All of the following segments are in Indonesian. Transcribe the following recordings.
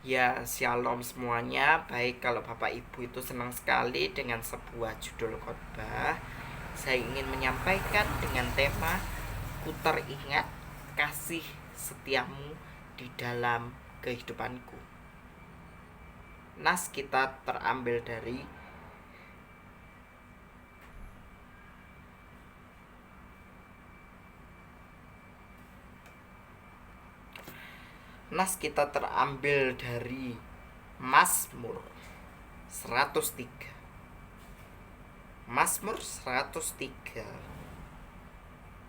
Ya, shalom semuanya. Baik, kalau Bapak Ibu itu senang sekali dengan sebuah judul khotbah. Saya ingin menyampaikan dengan tema Ku teringat kasih setiamu di dalam kehidupanku. Nas kita terambil dari Mazmur 103. Mazmur 103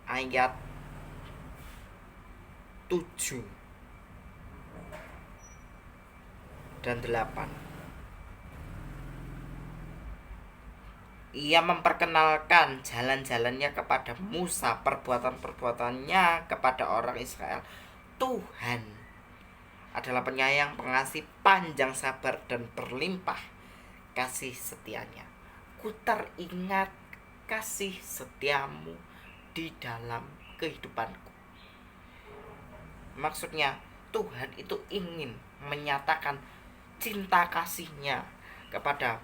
ayat 7 dan 8. Ia memperkenalkan jalan-jalannya kepada Musa, perbuatan-perbuatannya kepada orang Israel. Tuhan adalah penyayang, pengasih, panjang sabar, dan berlimpah kasih setianya. Ku teringat kasih setiamu di dalam kehidupanku. Maksudnya Tuhan itu ingin menyatakan cinta kasihnya kepada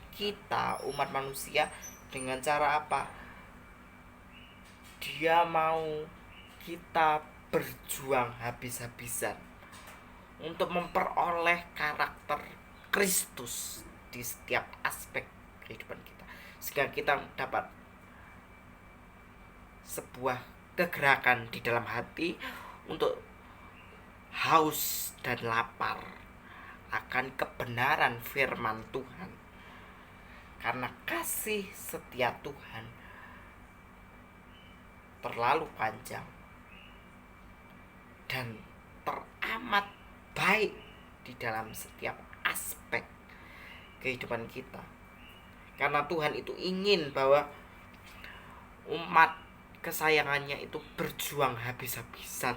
kita umat manusia dengan cara apa? Dia mau kita berjuang habis-habisan untuk memperoleh karakter Kristus di setiap aspek kehidupan kita, sehingga kita dapat sebuah kegerakan di dalam hati untuk haus dan lapar akan kebenaran firman Tuhan. Karena kasih setia Tuhan terlalu panjang dan teramat baik di dalam setiap aspek kehidupan kita. Karena Tuhan itu ingin bahwa umat kesayangannya itu berjuang habis-habisan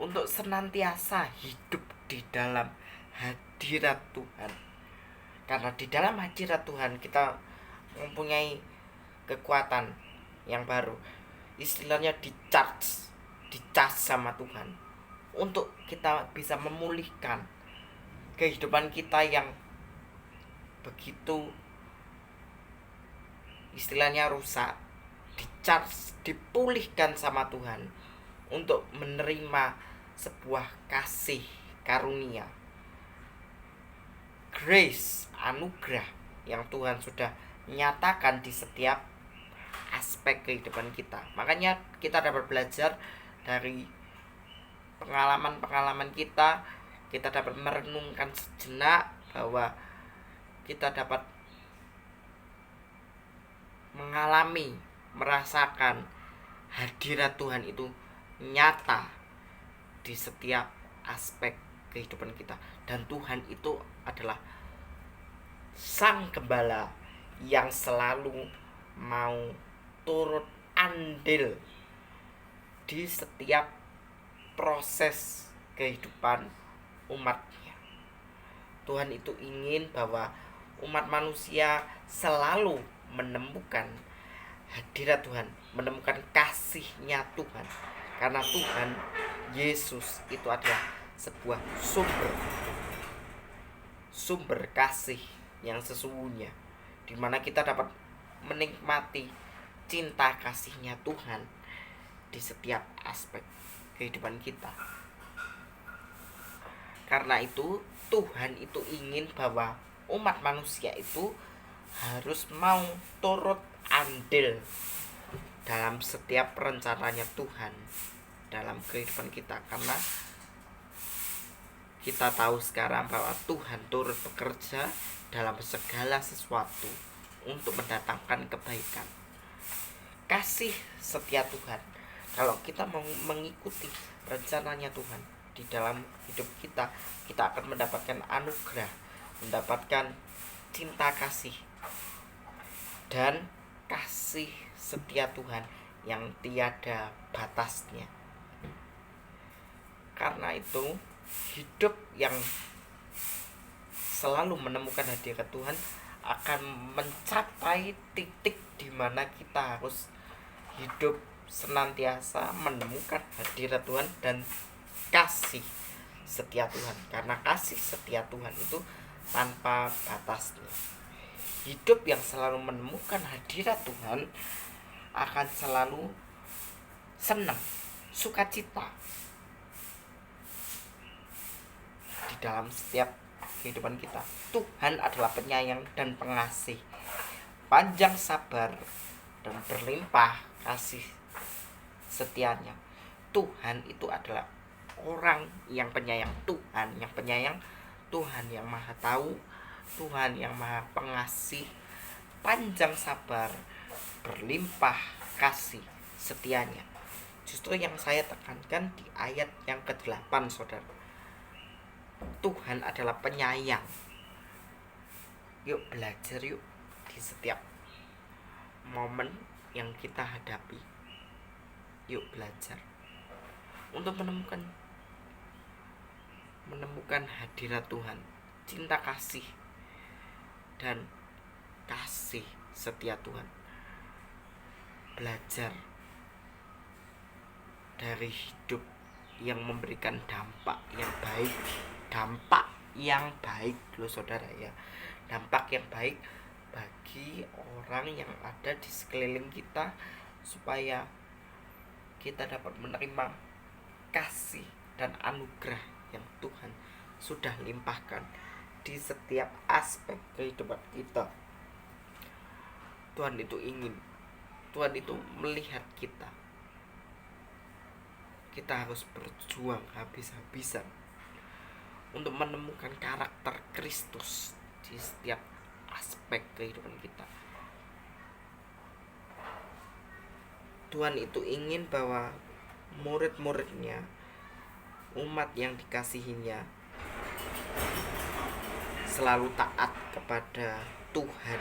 untuk senantiasa hidup di dalam hadirat Tuhan. Karena di dalam hadirat Tuhan kita mempunyai kekuatan yang baru. Istilahnya dicas sama Tuhan untuk kita bisa memulihkan kehidupan kita yang begitu istilahnya rusak. Dipulihkan sama Tuhan untuk menerima sebuah kasih karunia, grace, anugerah yang Tuhan sudah nyatakan di setiap aspek kehidupan kita. Makanya kita dapat belajar dari pengalaman-pengalaman kita dapat merenungkan sejenak bahwa kita dapat merasakan hadirat Tuhan itu nyata di setiap aspek kehidupan kita. Dan Tuhan itu adalah Sang Gembala yang selalu mau turut andil di setiap proses kehidupan umatnya. Tuhan itu ingin bahwa umat manusia selalu menemukan hadirat Tuhan, menemukan kasihnya Tuhan. Karena Tuhan Yesus itu adalah sebuah sumber kasih yang sesungguhnya, di mana kita dapat menikmati cinta kasihnya Tuhan di setiap aspek kehidupan kita. Karena itu Tuhan itu ingin bahwa umat manusia itu harus mau turut andil dalam setiap rencananya Tuhan dalam kehidupan kita. Karena kita tahu sekarang bahwa Tuhan turut bekerja dalam segala sesuatu untuk mendatangkan kebaikan. Kasih setia Tuhan, kalau kita mau mengikuti rencananya Tuhan di dalam hidup kita, kita akan mendapatkan anugerah, mendapatkan cinta kasih dan kasih setia Tuhan yang tiada batasnya. Karena itu hidup yang selalu menemukan hadirat Tuhan akan mencapai titik di mana kita harus hidup senantiasa menemukan hadirat Tuhan dan kasih setia Tuhan, karena kasih setia Tuhan itu tanpa batasnya. Hidup yang selalu menemukan hadirat Tuhan akan selalu senang, sukacita di dalam setiap kehidupan kita. Tuhan adalah penyayang dan pengasih, panjang sabar dan berlimpah kasih setianya. Tuhan itu adalah orang yang penyayang, Tuhan yang penyayang, Tuhan yang maha tahu, Tuhan yang maha pengasih, panjang sabar, berlimpah kasih setianya. Justru yang saya tekankan di ayat yang ke-8, saudara. Tuhan adalah penyayang. Yuk belajar yuk di setiap momen yang kita hadapi. Yuk belajar untuk menemukan hadirat Tuhan, cinta kasih dan kasih setia Tuhan. Belajar dari hidup yang memberikan dampak yang baik loh saudara ya. Dampak yang baik bagi orang yang ada di sekeliling kita, supaya kita dapat menerima kasih dan anugerah yang Tuhan sudah limpahkan di setiap aspek kehidupan kita. Tuhan itu melihat kita harus berjuang habis-habisan untuk menemukan karakter Kristus di setiap aspek kehidupan kita. Tuhan itu ingin bahwa murid-muridnya, umat yang dikasihinya, selalu taat kepada Tuhan.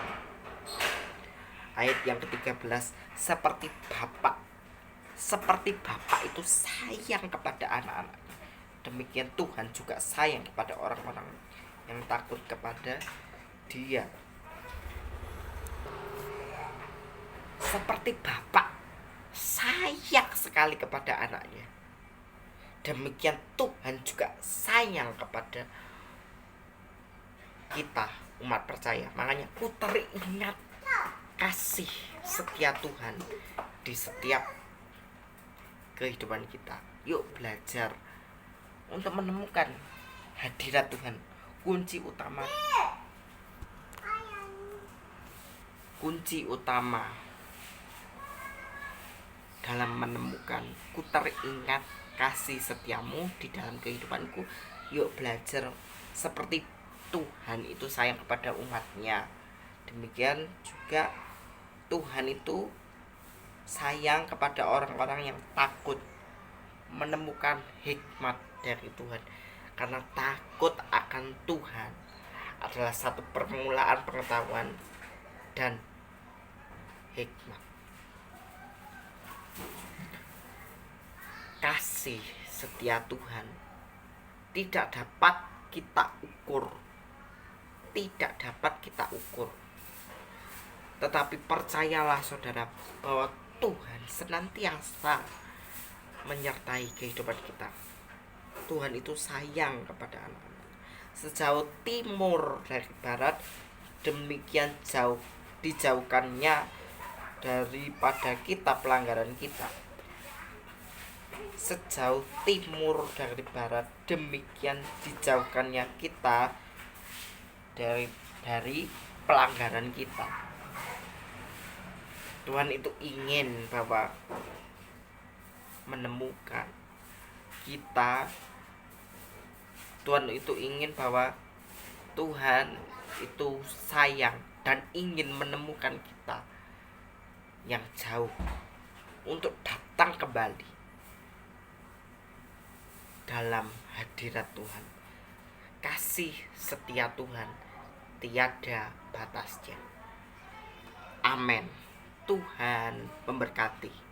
Ayat yang ke-13, seperti Bapa itu sayang kepada anak-anaknya, demikian Tuhan juga sayang kepada orang-orang yang takut kepada Dia. Seperti Bapa sayang sekali kepada anaknya, demikian Tuhan juga sayang kepada kita, umat percaya. Makanya ku teringat kasih setia Tuhan di setiap kehidupan kita. Yuk belajar untuk menemukan hadirat Tuhan. Kunci utama dalam menemukan ku teringat kasih setiamu di dalam kehidupanku. Yuk belajar seperti Tuhan itu sayang kepada umatnya, demikian juga Tuhan itu sayang kepada orang-orang yang takut, menemukan hikmat dari Tuhan. Karena takut akan Tuhan adalah satu permulaan pengetahuan dan hikmat. Kasih setia Tuhan tidak dapat kita ukur, tetapi percayalah saudara bahwa Tuhan senantiasa menyertai kehidupan kita. Tuhan itu sayang kepada anak-anak. Sejauh timur dari barat, demikian jauh dijauhkannya daripada kita pelanggaran kita. Sejauh timur dari barat, demikian dijauhkannya kita dari pelanggaran kita. Tuhan itu ingin bahwa menemukan kita. Tuhan itu ingin bahwa Tuhan itu sayang dan ingin menemukan kita yang jauh untuk datang kembali dalam hadirat Tuhan. Kasih setia Tuhan tiada batasnya. Amin. Tuhan memberkati.